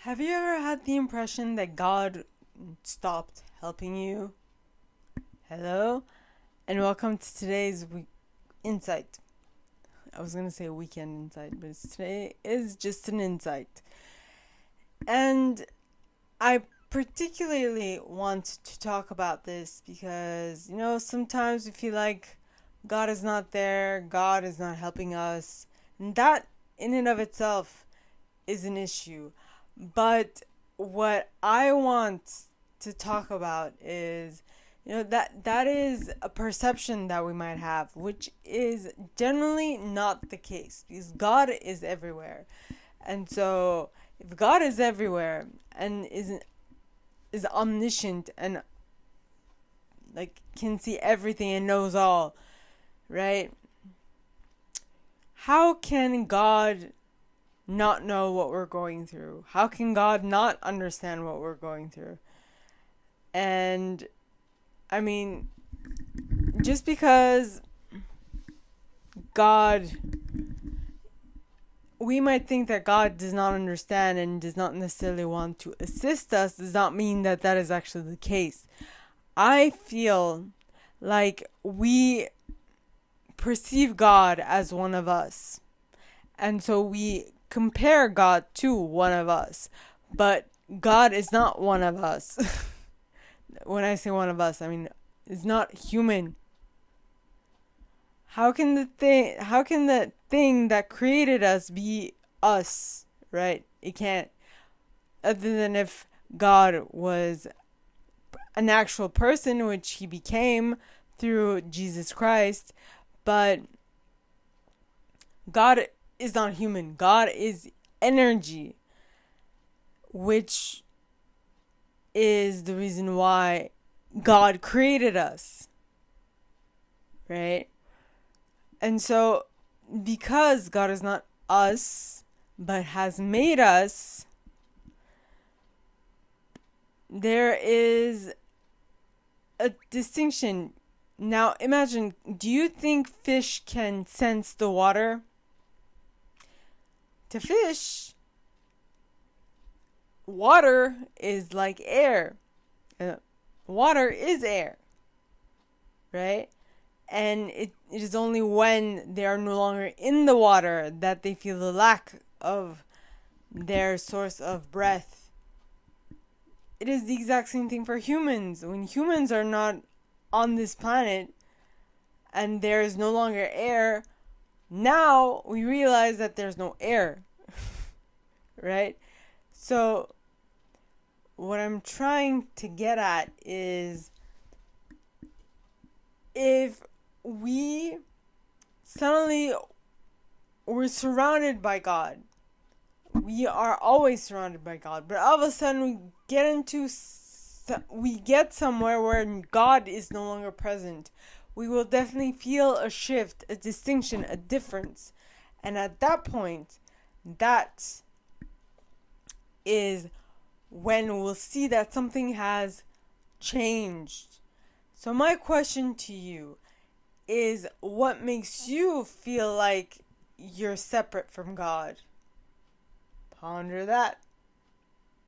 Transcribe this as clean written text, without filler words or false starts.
Have you ever had the impression that God stopped helping you? Hello, and welcome to today's insight. I was gonna say weekend insight, but today is just an insight. And I particularly want to talk about this because, sometimes we feel like God is not there, God is not helping us, and that in and of itself is an issue. But what I want to talk about is, that is a perception that we might have, which is generally not the case because God is everywhere. And so if God is everywhere and is omniscient and can see everything and knows all, right? How can God not know what we're going through? How can God not understand what we're going through? And I mean, just because we might think that God does not understand and does not necessarily want to assist us, does not mean that that is actually the case. I feel like we perceive God as one of us. And so we compare God to one of us. But God is not one of us. When I say one of us, I mean, it's not human. How can the thing that created us be us, right? It can't. Other than if God was an actual person, which he became through Jesus Christ. But God is not human. God is energy, which is the reason why God created us, right? And so, because God is not us, but has made us, there is a distinction. Now, imagine, do you think fish can sense the water? To fish, water is like air. Water is air, right? And it is only when they are no longer in the water that they feel the lack of their source of breath. It is the exact same thing for humans. When humans are not on this planet and there is no longer air, now we realize that there's no air. Right? So what I'm trying to get at is, if we suddenly were surrounded by God, we are always surrounded by God, but all of a sudden we get somewhere where God is no longer present, we will definitely feel a shift, a distinction, a difference. And at that point, that is when we'll see that something has changed. So my question to you is, what makes you feel like you're separate from God? Ponder that.